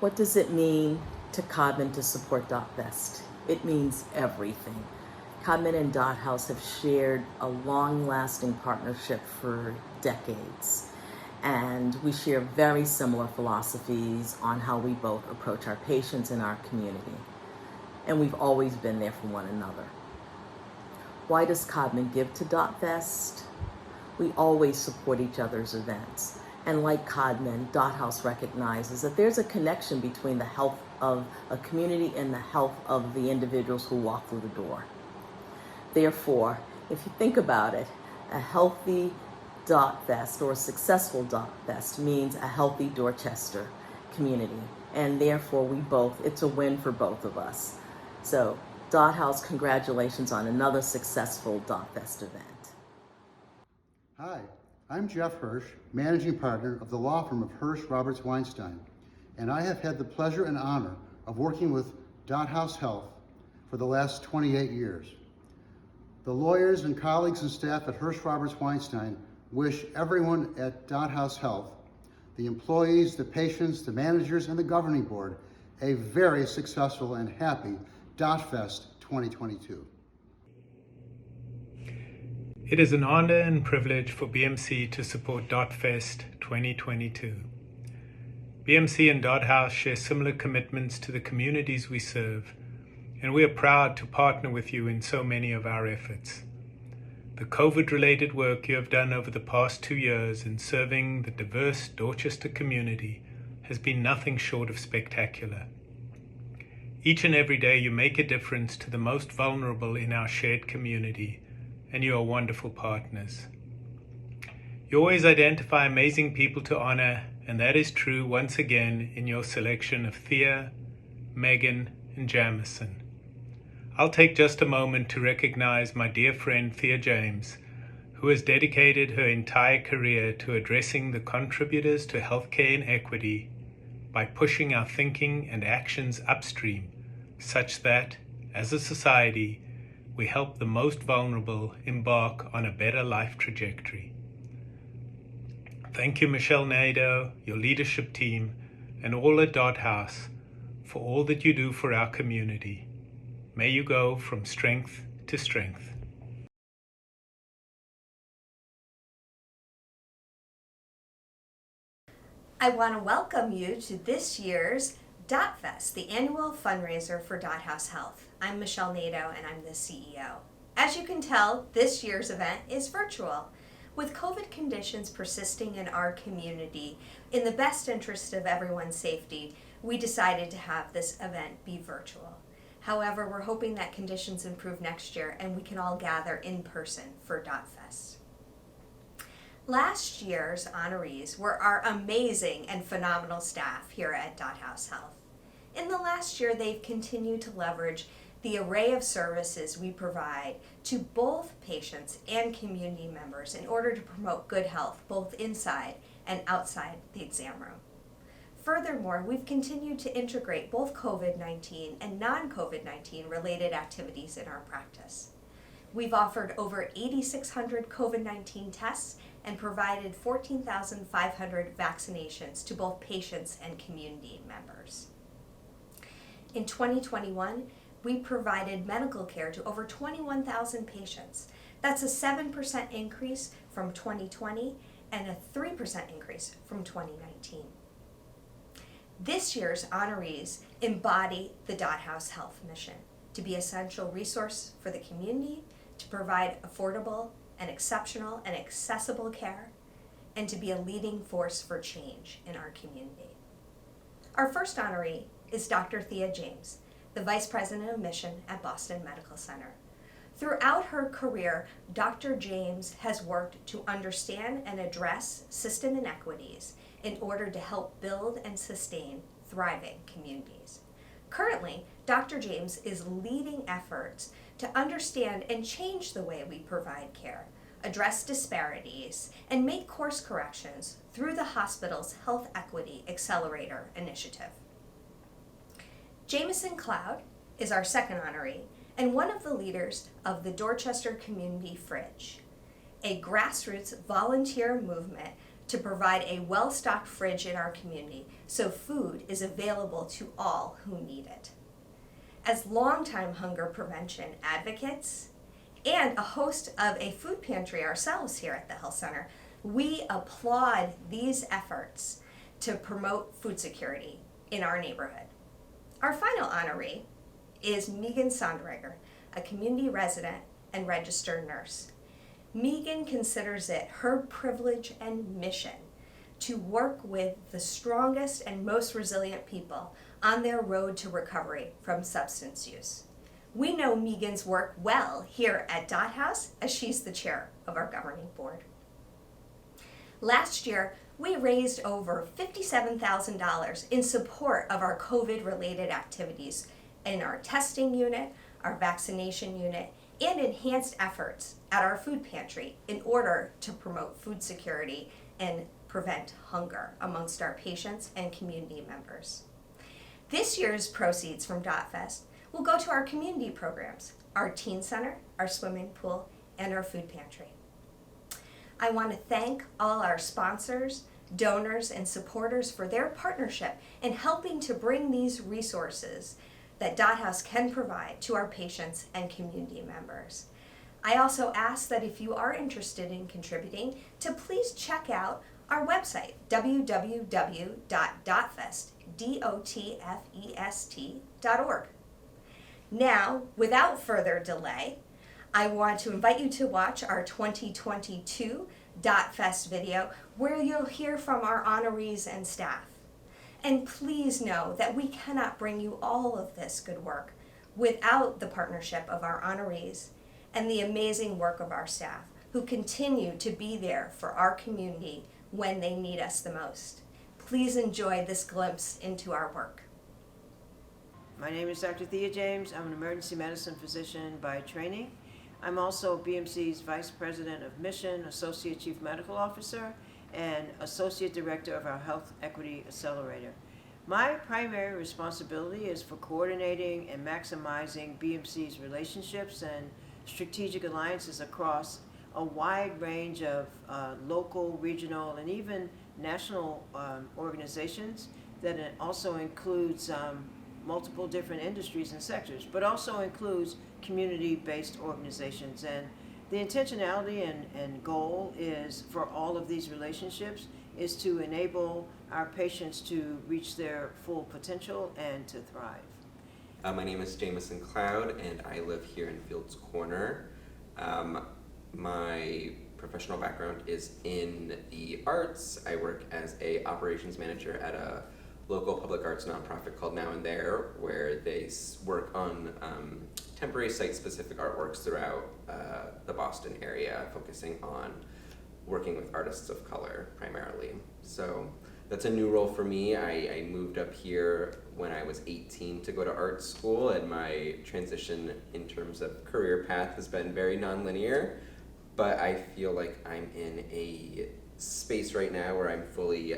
What does it mean to Codman to support DotFest? It means everything. Codman and DotHouse have shared a long-lasting partnership for decades, and we share very similar philosophies on how we both approach our patients and our community, and we've always been there for one another. Why does Codman give to DotFest? We always support each other's events. And like Codman, DotHouse recognizes that there's a connection between the health of a community and the health of the individuals who walk through the door. Therefore, if you think about it, a healthy DotFest or a successful DotFest means a healthy Dorchester community. And therefore, it's a win for both of us. So, DotHouse, congratulations on another successful DotFest event. Hi, I'm Jeff Hirsch, Managing Partner of the law firm of Hirsch Roberts Weinstein, and I have had the pleasure and honor of working with DotHouse Health for the last 28 years. The lawyers and colleagues and staff at Hirsch Roberts Weinstein wish everyone at DotHouse Health, the employees, the patients, the managers, and the governing board, a very successful and happy DotFest 2022. It is an honor and privilege for BMC to support DotFest 2022. BMC and DotHouse share similar commitments to the communities we serve, and we are proud to partner with you in so many of our efforts. The COVID-related work you have done over the past 2 years in serving the diverse Dorchester community has been nothing short of spectacular. Each and every day you make a difference to the most vulnerable in our shared community, and you are wonderful partners. You always identify amazing people to honor, and that is true once again in your selection of Thea, Megan, and Jamison. I'll take just a moment to recognize my dear friend Thea James, who has dedicated her entire career to addressing the contributors to healthcare inequity by pushing our thinking and actions upstream, such that, as a society, we help the most vulnerable embark on a better life trajectory. Thank you, Michelle Nadeau, your leadership team, and all at DotHouse for all that you do for our community. May you go from strength to strength. I want to welcome you to this year's DotFest, the annual fundraiser for DotHouse Health. I'm Michelle Nadeau and I'm the CEO. As you can tell, this year's event is virtual. With COVID conditions persisting in our community, in the best interest of everyone's safety, we decided to have this event be virtual. However, we're hoping that conditions improve next year and we can all gather in person for DotFest. Last year's honorees were our amazing and phenomenal staff here at DotHouse Health. In the last year, they've continued to leverage the array of services we provide to both patients and community members in order to promote good health both inside and outside the exam room. Furthermore, we've continued to integrate both COVID-19 and non-COVID-19 related activities in our practice. We've offered over 8,600 COVID-19 tests and provided 14,500 vaccinations to both patients and community members. In 2021, we provided medical care to over 21,000 patients. That's a 7% increase from 2020 and a 3% increase from 2019. This year's honorees embody the DotHouse Health mission to be an essential resource for the community, to provide affordable and exceptional and accessible care, and to be a leading force for change in our community. Our first honoree is Dr. Thea James, the Vice President of Mission at Boston Medical Center. Throughout her career, Dr. James has worked to understand and address system inequities in order to help build and sustain thriving communities. Currently, Dr. James is leading efforts to understand and change the way we provide care, address disparities, and make course corrections through the hospital's Health Equity Accelerator initiative. Jamison Cloud is our second honoree and one of the leaders of the Dorchester Community Fridge, a grassroots volunteer movement to provide a well-stocked fridge in our community so food is available to all who need it. As longtime hunger prevention advocates and a host of a food pantry ourselves here at the Health Center, we applaud these efforts to promote food security in our neighborhood. Our final honoree is Megan Sonderegger, a community resident and registered nurse. Megan considers it her privilege and mission to work with the strongest and most resilient people on their road to recovery from substance use. We know Megan's work well here at DotHouse, as she's the chair of our governing board. Last year, we raised over $57,000 in support of our COVID-related activities in our testing unit, our vaccination unit, and enhanced efforts at our food pantry in order to promote food security and prevent hunger amongst our patients and community members. This year's proceeds from DotFest will go to our community programs, our teen center, our swimming pool, and our food pantry. I want to thank all our sponsors, donors, and supporters for their partnership in helping to bring these resources that DotHouse can provide to our patients and community members. I also ask that if you are interested in contributing, to please check out our website, www.dotfest.org. Now, without further delay, I want to invite you to watch our 2022 DotFest video where you'll hear from our honorees and staff. And please know that we cannot bring you all of this good work without the partnership of our honorees and the amazing work of our staff who continue to be there for our community when they need us the most. Please enjoy this glimpse into our work. My name is Dr. Thea James. I'm an emergency medicine physician by training. I'm also BMC's Vice President of Mission, Associate Chief Medical Officer, and Associate Director of our Health Equity Accelerator. My primary responsibility is for coordinating and maximizing BMC's relationships and strategic alliances across a wide range of local, regional, and even national organizations that also includes multiple different industries and sectors, but also includes community-based organizations. And the intentionality and goal is for all of these relationships is to enable our patients to reach their full potential and to thrive. My name is Jamison Cloud and I live here in Fields Corner. My professional background is in the arts. I work as a operations manager at a local public arts nonprofit called Now and There, where they work on temporary site-specific artworks throughout the Boston area, focusing on working with artists of color primarily. So that's a new role for me. I moved up here when I was 18 to go to art school, and my transition in terms of career path has been very nonlinear, but I feel like I'm in a space right now where I'm fully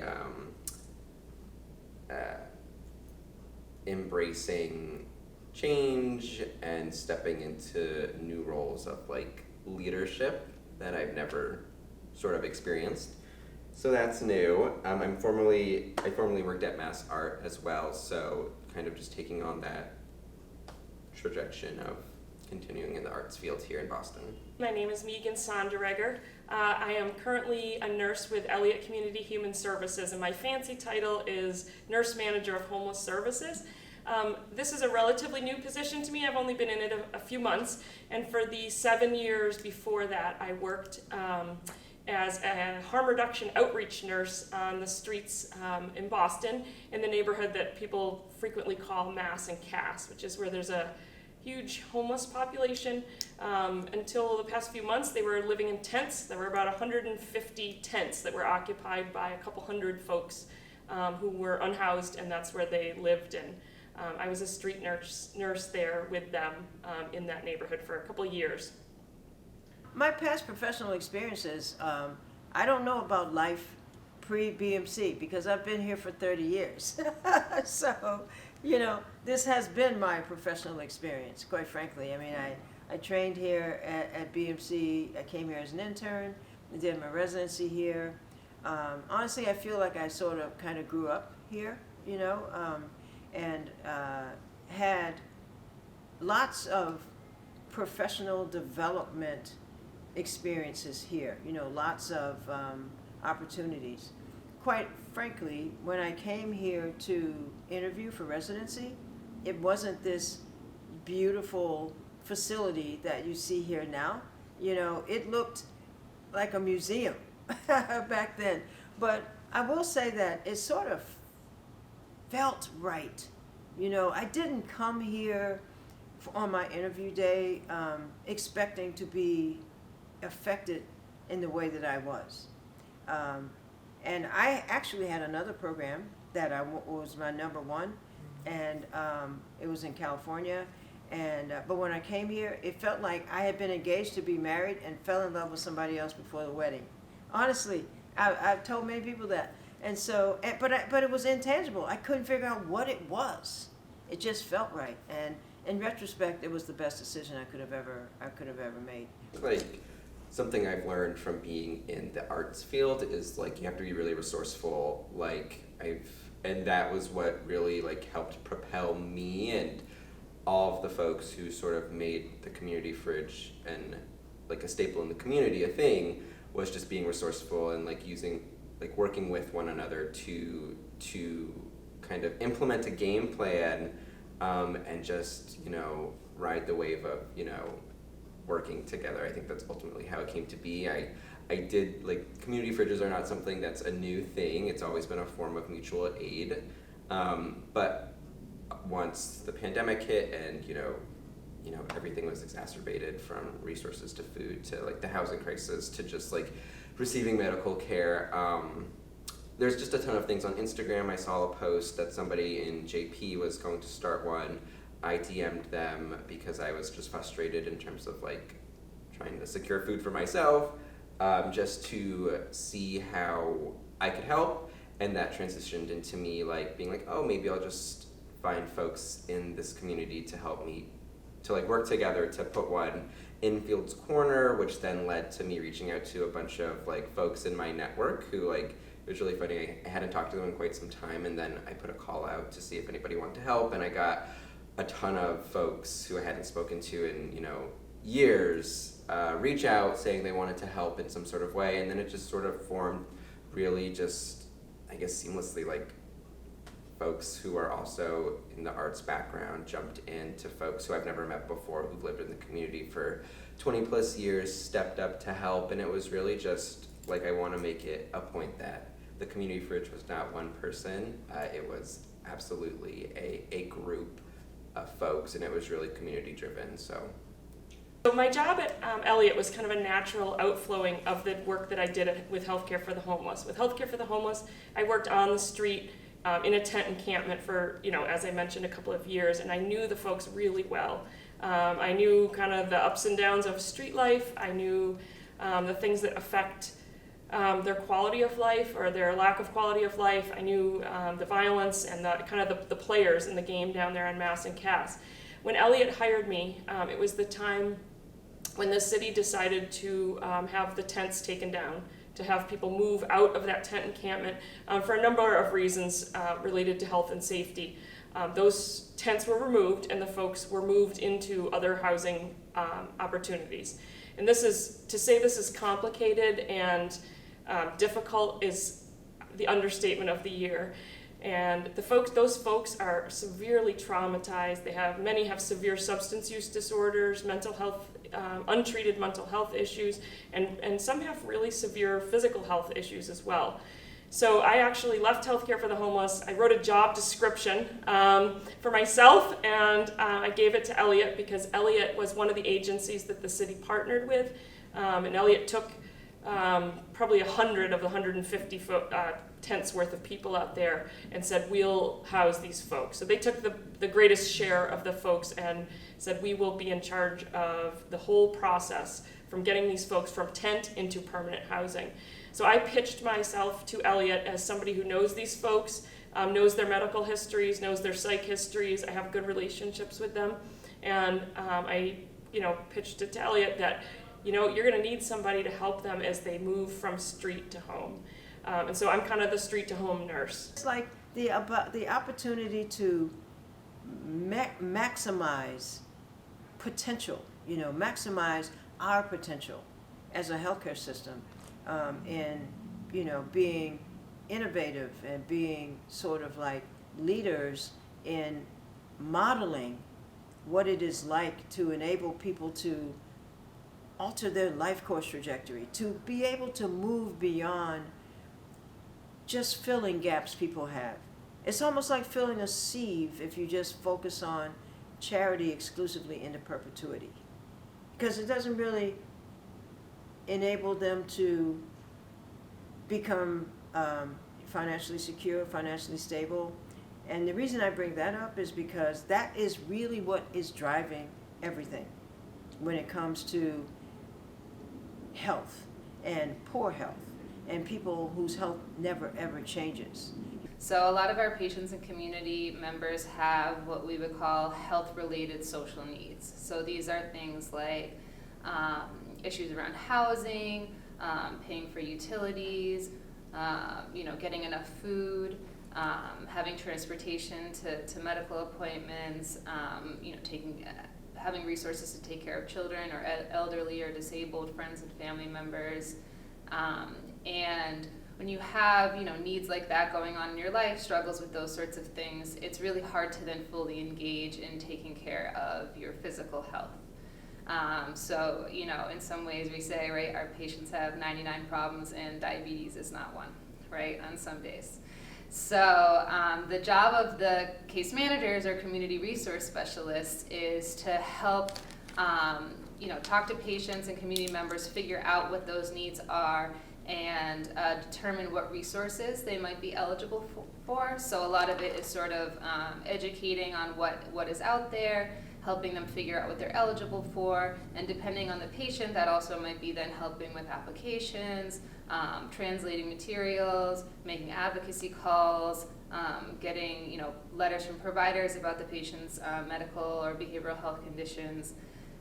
embracing change and stepping into new roles of like leadership that I've never sort of experienced. So that's new. I formerly worked at Mass Art as well, so kind of just taking on that trajectory of continuing in the arts field here in Boston. My name is Megan Sonderegger. I am currently a nurse with Elliott Community Human Services, and my fancy title is Nurse Manager of Homeless Services. This is a relatively new position to me. I've only been in it a few months, and for the 7 years before that, I worked as a harm reduction outreach nurse on the streets in Boston, in the neighborhood that people frequently call Mass and Cass, which is where there's a huge homeless population. Until the past few months, they were living in tents. There were about 150 tents that were occupied by a couple hundred folks who were unhoused, and that's where they lived. And I was a street nurse there with them in that neighborhood for a couple of years. My past professional experiences, I don't know about life pre-BMC because I've been here for 30 years. So, you know, this has been my professional experience, quite frankly. I mean, I trained here at BMC. I came here as an intern. I did my residency here. Honestly, I feel like I sort of kind of grew up here, and had lots of professional development experiences here, lots of opportunities. Quite frankly, when I came here to interview for residency, it wasn't this beautiful facility that you see here now. It looked like a museum back then. But I will say that it sort of felt right. I didn't come here on my interview day expecting to be affected in the way that I was. And I actually had another program that was my number one, and it was in California. And but when I came here, it felt like I had been engaged to be married and fell in love with somebody else before the wedding. Honestly, I've told many people that. And so, but it was intangible. I couldn't figure out what it was. It just felt right. And in retrospect, it was the best decision I could have ever made. Like, something I've learned from being in the arts field is like you have to be really resourceful. And that was what really like helped propel me and all of the folks who sort of made the community fridge and like a staple in the community a thing, was just being resourceful and working with one another to kind of implement a game plan and just ride the wave of working together. I think that's ultimately how it came to be. I did, community fridges are not something that's a new thing. It's always been a form of mutual aid. But once the pandemic hit and everything was exacerbated, from resources to food to the housing crisis to just receiving medical care, there's just a ton of things on Instagram. I saw a post that somebody in JP was going to start one. I DM'd them because I was just frustrated in terms of trying to secure food for myself, just to see how I could help. And that transitioned into me being oh, maybe I'll just find folks in this community to help me to work together to put one in Fields Corner, which then led to me reaching out to a bunch of folks in my network who it was really funny. I hadn't talked to them in quite some time, and then I put a call out to see if anybody wanted to help, and I got a ton of folks who I hadn't spoken to in years reach out saying they wanted to help in some sort of way, and then it just sort of formed really just, I guess, seamlessly. Folks who are also in the arts background jumped into folks who I've never met before, who've lived in the community for 20 plus years, stepped up to help, and it was really just I want to make it a point that the community fridge was not one person. It was absolutely a group of folks, and it was really community driven. So my job at Elliott was kind of a natural outflowing of the work that I did with Healthcare for the Homeless. With Healthcare for the Homeless, I worked on the street in a tent encampment for, as I mentioned, a couple of years, and I knew the folks really well. I knew kind of the ups and downs of street life. I knew the things that affect their quality of life or their lack of quality of life. I knew the violence and the players in the game down there on Mass and Cass. When Elliott hired me, it was the time when the city decided to have the tents taken down, to have people move out of that tent encampment for a number of reasons related to health and safety. Those tents were removed and the folks were moved into other housing opportunities. And this is complicated and difficult is the understatement of the year. And those folks are severely traumatized. Many have severe substance use disorders, mental health, untreated mental health issues, and some have really severe physical health issues as well. So I actually left Healthcare for the Homeless. I wrote a job description for myself, and I gave it to Elliott because Elliott was one of the agencies that the city partnered with, and Elliott took probably 100 of the 150 tents worth of people out there and said, we'll house these folks. So they took the greatest share of the folks and said, we will be in charge of the whole process from getting these folks from tent into permanent housing. So I pitched myself to Elliott as somebody who knows these folks, knows their medical histories, knows their psych histories. I have good relationships with them. And I pitched it to Elliott that you're going to need somebody to help them as they move from street to home. And so I'm kind of the street to home nurse. It's like the opportunity to maximize potential, maximize our potential as a healthcare system, in, being innovative and being sort of like leaders in modeling what it is like to enable people to alter their life course trajectory, to be able to move beyond just filling gaps people have. It's almost like filling a sieve if you just focus on charity exclusively into perpetuity, because it doesn't really enable them to become financially secure, financially stable. And the reason I bring that up is because that is really what is driving everything when it comes to health and poor health and people whose health never ever changes. So a lot of our patients and community members have what we would call health-related social needs. So these are things like issues around housing, paying for utilities, getting enough food, having transportation to medical appointments, having resources to take care of children or elderly or disabled friends and family members. And when you have, needs like that going on in your life, struggles with those sorts of things, it's really hard to then fully engage in taking care of your physical health. So, in some ways we say, right, our patients have 99 problems and diabetes is not one, right, on some days. So the job of the case managers or community resource specialists is to help, talk to patients and community members, figure out what those needs are, and determine what resources they might be eligible for. So a lot of it is sort of educating on what is out there, helping them figure out what they're eligible for, and depending on the patient, that also might be then helping with applications, translating materials, making advocacy calls, getting letters from providers about the patient's medical or behavioral health conditions.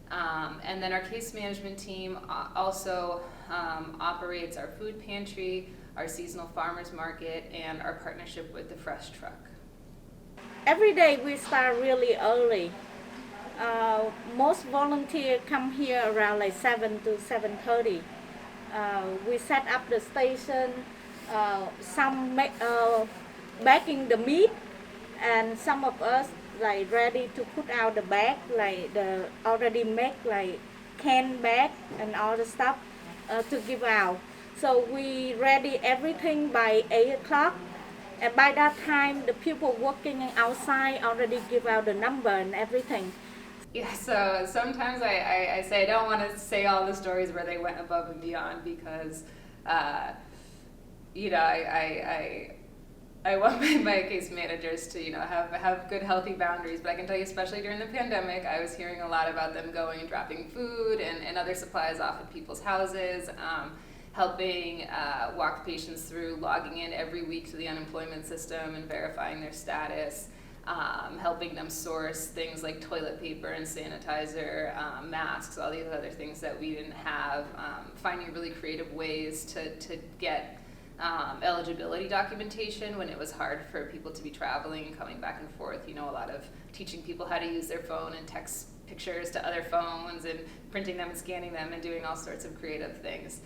And then our case management team also operates our food pantry, our seasonal farmers market, and our partnership with the Fresh Truck. Every day we start really early. Most volunteers come here around like 7 to 7:30. We set up the station, some bagging the meat, and some of us like ready to put out the bag, like the already make like can bag and all the stuff to give out. So we ready everything by 8 o'clock, and by that time the people working outside already give out the number and everything. Yeah, so sometimes I say I don't want to say all the stories where they went above and beyond because, I want my case managers to, have good, healthy boundaries. But I can tell you, especially during the pandemic, I was hearing a lot about them going and dropping food and other supplies off at people's houses, helping walk patients through logging in every week to the unemployment system and verifying their status. Helping them source things like toilet paper and sanitizer, masks, all these other things that we didn't have, finding really creative ways to get eligibility documentation when it was hard for people to be traveling and coming back and forth. A lot of teaching people how to use their phone and text pictures to other phones and printing them and scanning them and doing all sorts of creative things.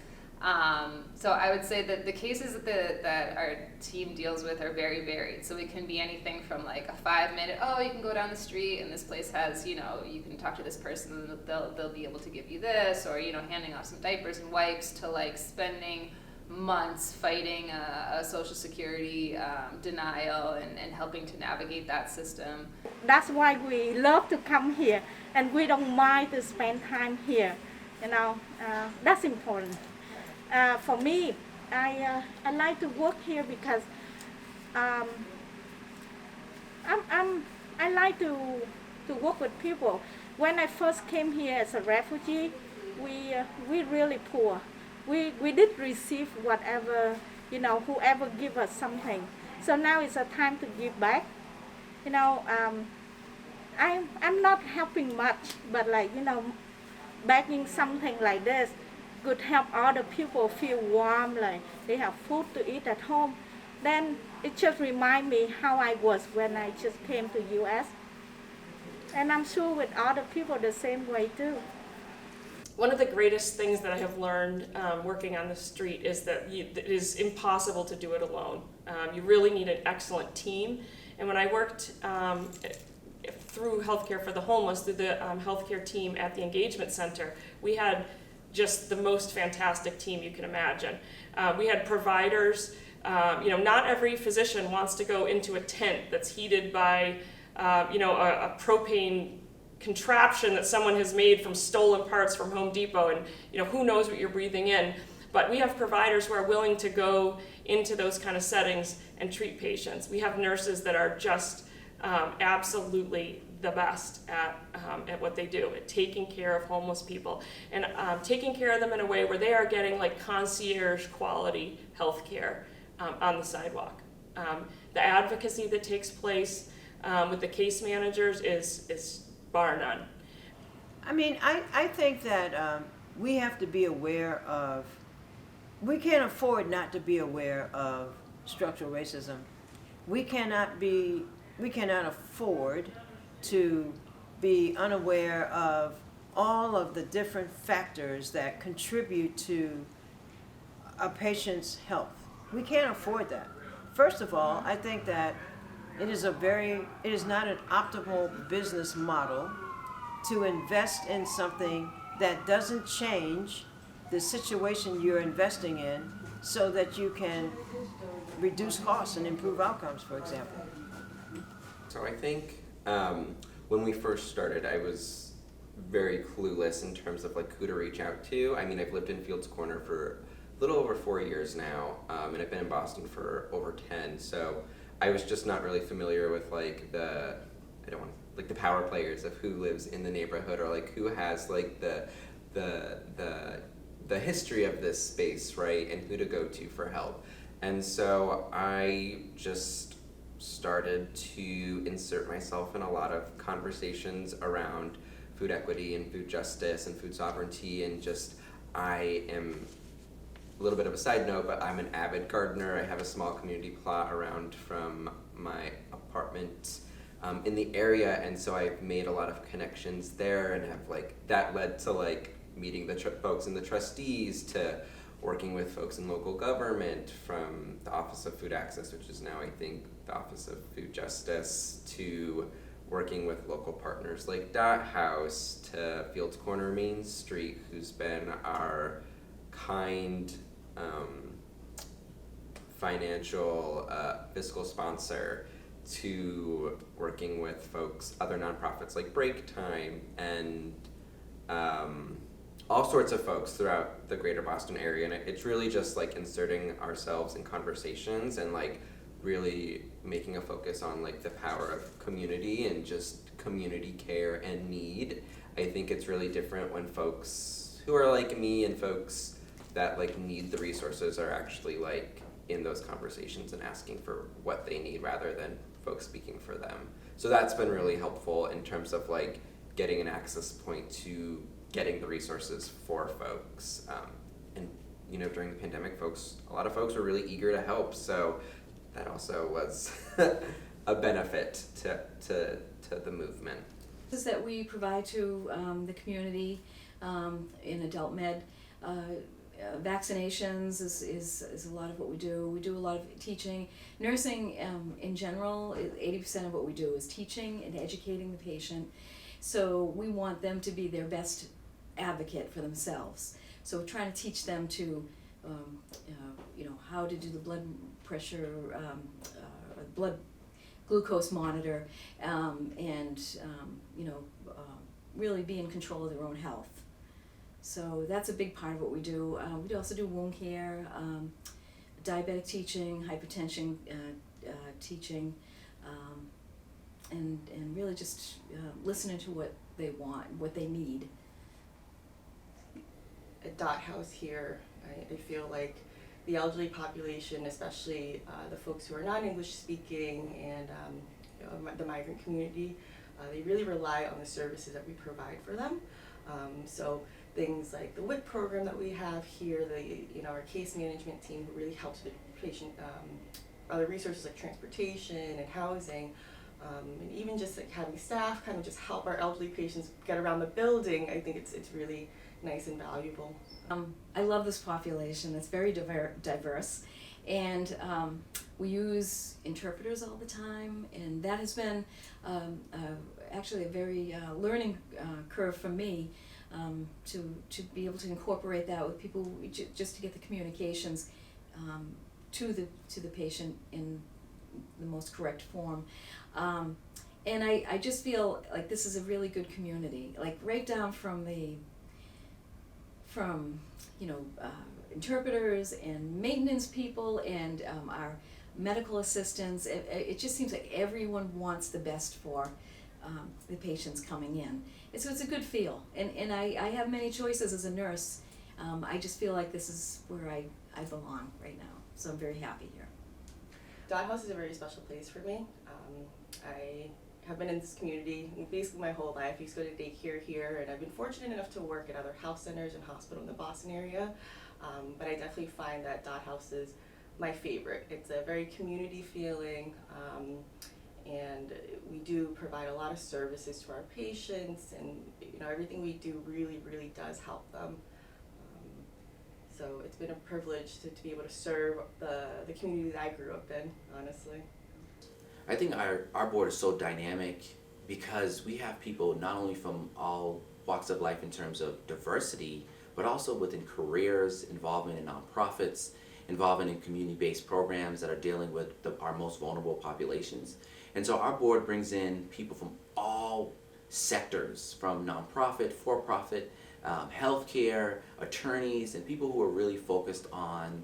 So I would say that the cases that our team deals with are very varied. So it can be anything from like a 5-minute, you can go down the street and this place has, you can talk to this person and they'll be able to give you this, or, handing off some diapers and wipes, to like spending months fighting a Social Security denial and helping to navigate that system. That's why we love to come here, and we don't mind to spend time here. That's important. For me, I like to work here because I like to work with people. When I first came here as a refugee, we really poor. We did receive whatever, whoever give us something. So now it's a time to give back. I'm not helping much, but begging something like this, could help other people feel warm, like they have food to eat at home, then it just reminds me how I was when I just came to US. And I'm sure with other people the same way too. One of the greatest things that I have learned working on the street is that it is impossible to do it alone. You really need an excellent team. And when I worked through Healthcare for the Homeless, through the healthcare team at the Engagement Center, we had just the most fantastic team you can imagine. We had providers. Not every physician wants to go into a tent that's heated by a propane contraption that someone has made from stolen parts from Home Depot, and who knows what you're breathing in. But we have providers who are willing to go into those kind of settings and treat patients. We have nurses that are just absolutely the best at what they do, at taking care of homeless people, and taking care of them in a way where they are getting like concierge quality health care on the sidewalk. The advocacy that takes place with the case managers is bar none. I mean, I think that we have to be aware of, we can't afford not to be aware of structural racism. We cannot afford to be unaware of all of the different factors that contribute to a patient's health. We can't afford that. First of all, I think that it is not an optimal business model to invest in something that doesn't change the situation you're investing in so that you can reduce costs and improve outcomes, for example. So I think when we first started, I was very clueless in terms of like who to reach out to. I mean, I've lived in Fields Corner for a little over 4 years now, and I've been in Boston for over 10. So I was just not really familiar with like the power players of who lives in the neighborhood, or like who has like the history of this space, right, and who to go to for help. And so I just started to insert myself in a lot of conversations around food equity and food justice and food sovereignty, and just I am a little bit of a side note, but I'm an avid gardener. I have a small community plot around from my apartment in the area, and so I've made a lot of connections there, and have like that led to like meeting the folks and the trustees, to working with folks in local government, from the Office of Food Access, which is now I think the Office of Food Justice, to working with local partners like DotHouse, to Fields Corner Main Street, who's been our kind financial fiscal sponsor, to working with folks, other nonprofits like Break Time, and all sorts of folks throughout the greater Boston area. And it's really just like inserting ourselves in conversations and like really making a focus on like the power of community and just community care and need. I think it's really different when folks who are like me and folks that like need the resources are actually like in those conversations and asking for what they need rather than folks speaking for them. So that's been really helpful in terms of like getting an access point to getting the resources for folks. And during the pandemic, a lot of folks were really eager to help, so that also was a benefit to the movement. Is that we provide to the community in adult med. Vaccinations is a lot of what we do. We do a lot of teaching. Nursing in general, 80% of what we do is teaching and educating the patient. So we want them to be their best advocate for themselves. So we're trying to teach them to, how to do the blood pressure, blood glucose monitor, and really be in control of their own health. So that's a big part of what we do. We also do wound care, diabetic teaching, hypertension teaching, and really just listening to what they want, what they need. At DotHouse here, I feel like the elderly population, especially the folks who are non-English speaking and the migrant community, they really rely on the services that we provide for them. So things like the WIC program that we have here, our case management team who really helps with patient, other resources like transportation and housing, and even just like having staff kind of just help our elderly patients get around the building. I think it's really nice and valuable. I love this population. It's very diverse, and we use interpreters all the time, and that has been actually a very learning curve for me, to be able to incorporate that with people, just to get the communications to the patient in the most correct form. And I just feel like this is a really good community, like right down from interpreters and maintenance people and our medical assistants. It just seems like everyone wants the best for the patients coming in. And so it's a good feel. And I have many choices as a nurse. I just feel like this is where I belong right now. So I'm very happy here. DotHouse is a very special place for me. I have been in this community basically my whole life. I used to go to daycare here, and I've been fortunate enough to work at other health centers and hospitals in the Boston area. But I definitely find that DotHouse is my favorite. It's a very community feeling, and we do provide a lot of services to our patients, and everything we do really does help them. So it's been a privilege to be able to serve the community that I grew up in, honestly. I think our board is so dynamic because we have people not only from all walks of life in terms of diversity, but also within careers, involvement in nonprofits, involvement in community-based programs that are dealing with our most vulnerable populations. And so our board brings in people from all sectors, from nonprofit, for-profit, healthcare, attorneys, and people who are really focused on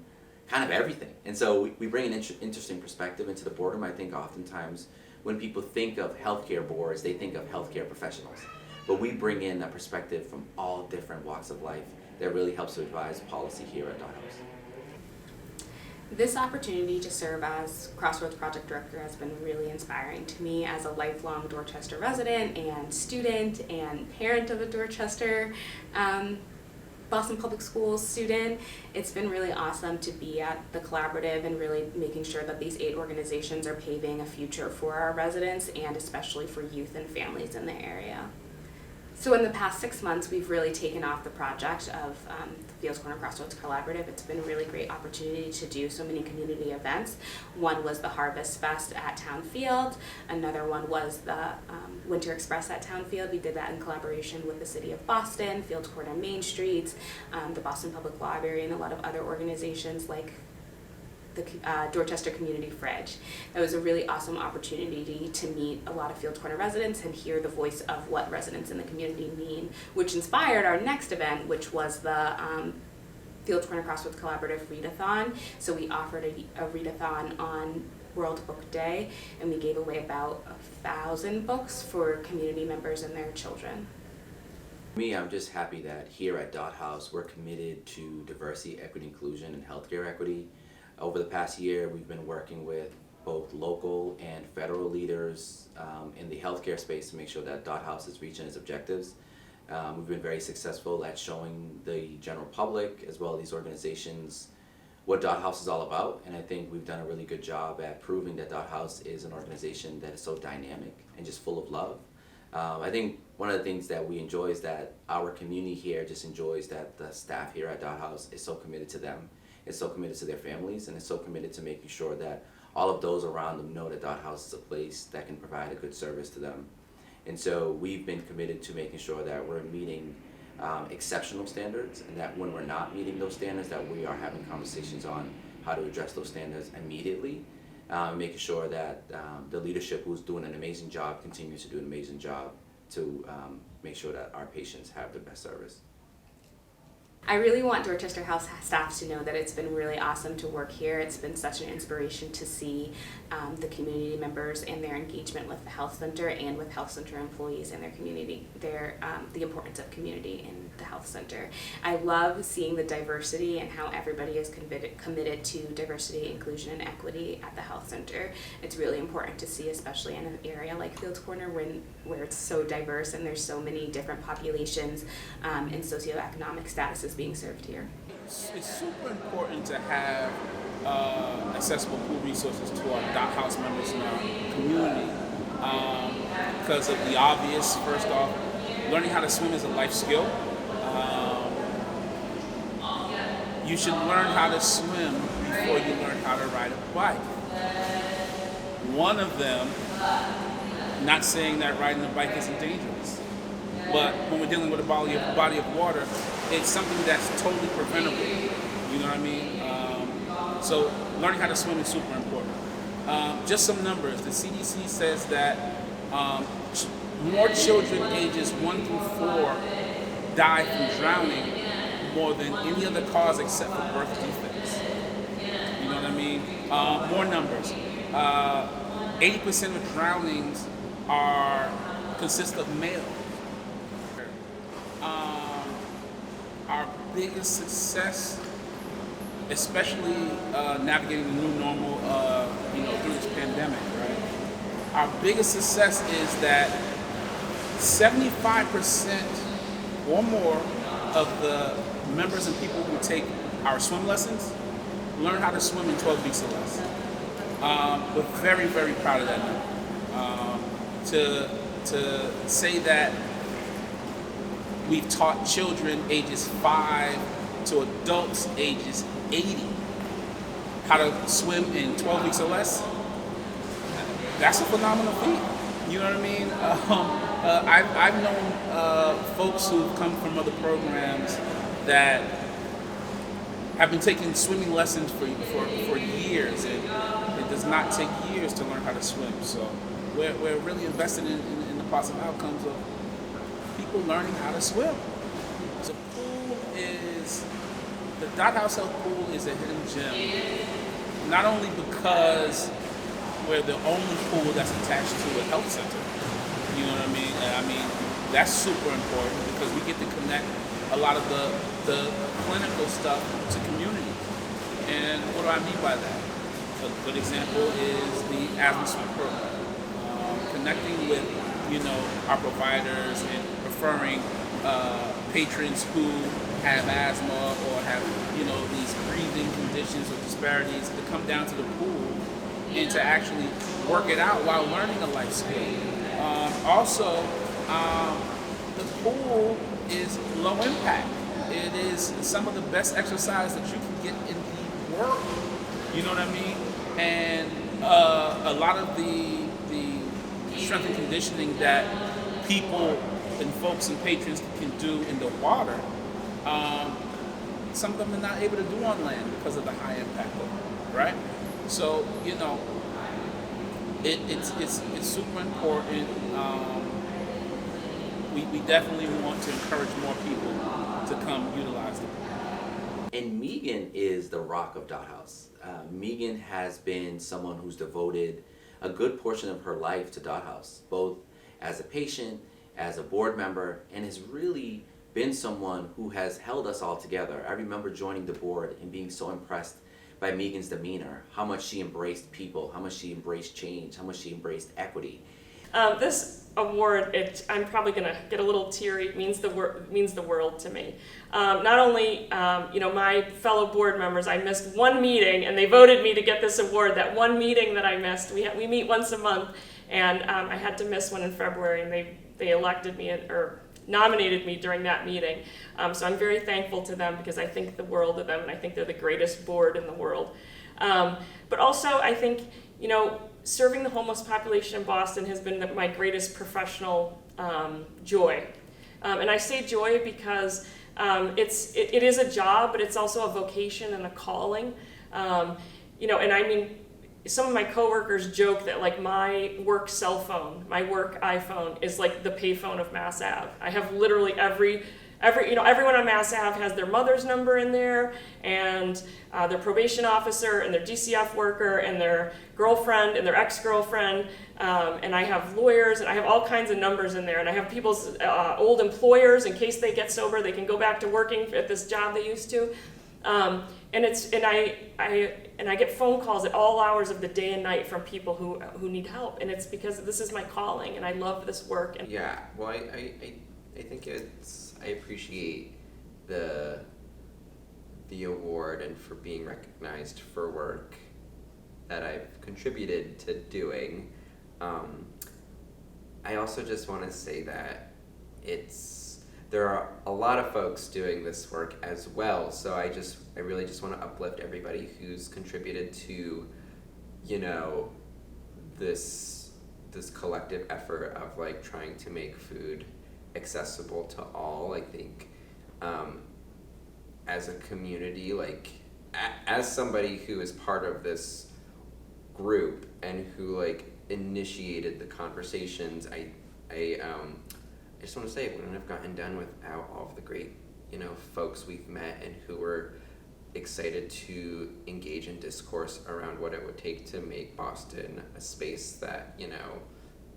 kind of everything. And so we bring an interesting perspective into the boardroom. I think oftentimes when people think of healthcare boards, they think of healthcare professionals. But we bring in a perspective from all different walks of life that really helps to advise policy here at DotHouse. This opportunity to serve as Crossroads Project Director has been really inspiring to me as a lifelong Dorchester resident and student and parent of a Dorchester Boston Public Schools student. It's been really awesome to be at the collaborative and really making sure that these 8 organizations are paving a future for our residents and especially for youth and families in the area. So in the past 6 months, we've really taken off the project of the Fields Corner Crossroads Collaborative. It's been a really great opportunity to do so many community events. One was the Harvest Fest at Town Field. Another one was the Winter Express at Town Field. We did that in collaboration with the City of Boston, Fields Court on Main Street, the Boston Public Library, and a lot of other organizations like the Dorchester Community Fridge. That was a really awesome opportunity to meet a lot of Fields Corner residents and hear the voice of what residents in the community mean, which inspired our next event, which was the Fields Corner Crossroads Collaborative Readathon. So we offered a readathon on World Book Day, and we gave away about 1,000 books for community members and their children. For me, I'm just happy that here at DotHouse, we're committed to diversity, equity, inclusion, and healthcare equity. Over the past year, we've been working with both local and federal leaders in the healthcare space to make sure that DotHouse is reaching its objectives. We've been very successful at showing the general public as well as these organizations what DotHouse is all about, and I think we've done a really good job at proving that DotHouse is an organization that is so dynamic and just full of love. I think one of the things that we enjoy is that our community here just enjoys that the staff here at DotHouse is so committed to them. It's so committed to their families, and it's so committed to making sure that all of those around them know that DotHouse is a place that can provide a good service to them. And so we've been committed to making sure that we're meeting exceptional standards, and that when we're not meeting those standards, that we are having conversations on how to address those standards immediately, making sure that the leadership who's doing an amazing job continues to do an amazing job to make sure that our patients have the best service. I really want Dorchester Health staff to know that it's been really awesome to work here. It's been such an inspiration to see the community members and their engagement with the health center and with health center employees and their community, the importance of community in the health center. I love seeing the diversity and how everybody is committed to diversity, inclusion, and equity at the health center. It's really important to see, especially in an area like Fields Corner where it's so diverse and there's so many different populations and socioeconomic statuses being served here. It's super important to have accessible pool resources to our DotHouse members in our community because of the obvious. First off, learning how to swim is a life skill. You should learn how to swim before you learn how to ride a bike. One of them, not saying that riding a bike isn't dangerous, but when we're dealing with a body of water, it's something that's totally preventable. You know what I mean? So learning how to swim is super important. Just some numbers. The CDC says that more children ages 1 through 4 die from drowning more than any other cause except for birth defects. You know what I mean? More numbers. 80% of drownings consist of males. Our biggest success, especially navigating the new normal, through this pandemic, right? Our biggest success is that 75% or more of the members and people who take our swim lessons learn how to swim in 12 weeks or less. We're very, very proud of that number. To say that we've taught children ages 5 to adults ages 80 how to swim in 12 weeks or less, that's a phenomenal feat. You know what I mean? I've known folks who've come from other programs that have been taking swimming lessons for years, and it does not take years to learn how to swim. So we're really invested in the positive outcomes of people learning how to swim. So the DotHouse Health Pool is a hidden gem, not only because we're the only pool that's attached to a health center. You know what I mean? And I mean, that's super important because we get to connect a lot of the clinical stuff to community. And what do I mean by that? A good example is the asthma swim program. Connecting with, our providers and referring patrons who have asthma or have, these breathing conditions or disparities to come down to the pool and to actually work it out while learning a life skill. Also, the pool is low impact. It is some of the best exercise that you can get in the world. You know what I mean? And a lot of the strength and conditioning that people and folks and patrons can do in the water, some of them are not able to do on land because of the high impact of it, right? So, it's super important. We definitely want to encourage more people to come utilize the pool. And Megan is the rock of DotHouse. Megan has been someone who's devoted a good portion of her life to DotHouse, both as a patient, as a board member, and has really been someone who has held us all together. I remember joining the board and being so impressed by Megan's demeanor, how much she embraced people, how much she embraced change, how much she embraced equity. This award, I'm probably going to get a little teary. It means the world to me. Not only, my fellow board members, I missed one meeting, and they voted me to get this award. That one meeting that I missed, we meet once a month, and I had to miss one in February, and they elected me or nominated me during that meeting. So I'm very thankful to them because I think the world of them, and I think they're the greatest board in the world. But also, I think, serving the homeless population in Boston has been my greatest professional joy. And I say joy because it is a job, but it's also a vocation and a calling. And I mean, some of my coworkers joke that like my work cell phone, my work iPhone is like the payphone of Mass Ave. I have literally every everyone on Mass Ave has their mother's number in there, and their probation officer, and their DCF worker, and their girlfriend, and their ex-girlfriend, and I have lawyers, and I have all kinds of numbers in there, and I have people's old employers in case they get sober, they can go back to working at this job they used to. And I get phone calls at all hours of the day and night from people who need help, and it's because this is my calling, and I love this work. And yeah, well, I think I appreciate the award and for being recognized for work that I've contributed to doing. I also just want to say that there are a lot of folks doing this work as well, so I really just want to uplift everybody who's contributed to, this collective effort of like trying to make food accessible to all. I think as a community, like as somebody who is part of this group and who like initiated the conversations, I just want to say, we wouldn't have gotten done without all of the great, folks we've met and who were excited to engage in discourse around what it would take to make Boston a space that,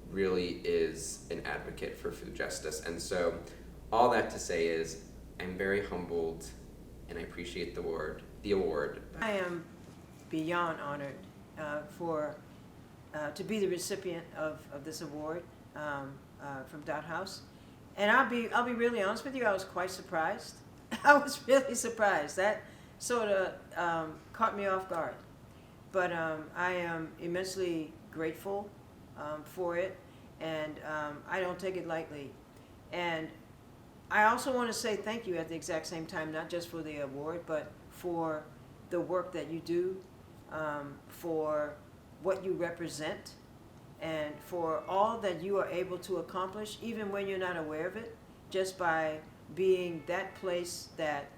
really is an advocate for food justice. And so all that to say is I'm very humbled and I appreciate the award. I am beyond honored to be the recipient of this award from DotHouse. And I'll be really honest with you, I was quite surprised. I was really surprised. That sort of caught me off guard. But I am immensely grateful for it, and I don't take it lightly. And I also want to say thank you at the exact same time, not just for the award, but for the work that you do, for what you represent, and for all that you are able to accomplish, even when you're not aware of it, just by being that place that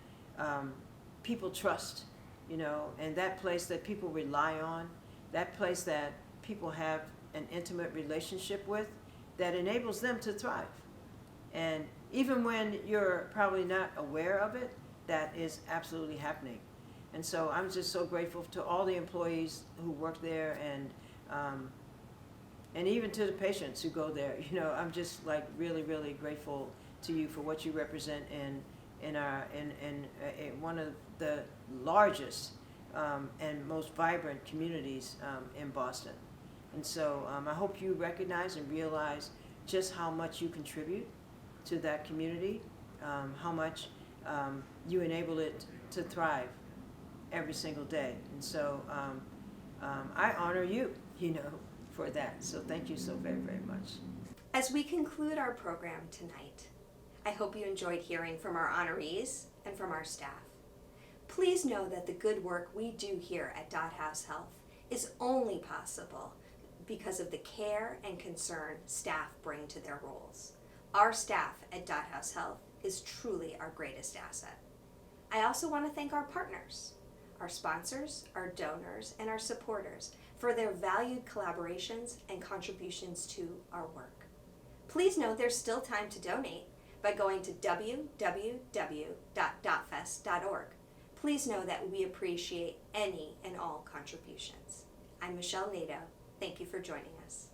people trust, and that place that people rely on, that place that people have an intimate relationship with, that enables them to thrive. And even when you're probably not aware of it, that is absolutely happening. And so I'm just so grateful to all the employees who work there, and even to the patients who go there. I'm just like really, really grateful to you for what you represent in one of the largest and most vibrant communities in Boston. And so I hope you recognize and realize just how much you contribute to that community, how much you enable it to thrive every single day. And so I honor you, for that. So thank you so very, very much. As we conclude our program tonight, I hope you enjoyed hearing from our honorees and from our staff. Please know that the good work we do here at DotHouse Health is only possible because of the care and concern staff bring to their roles. Our staff at DotHouse Health is truly our greatest asset. I also want to thank our partners, our sponsors, our donors, and our supporters for their valued collaborations and contributions to our work. Please note there's still time to donate by going to www.dotfest.org. Please know that we appreciate any and all contributions. I'm Michelle Nadeau. Thank you for joining us.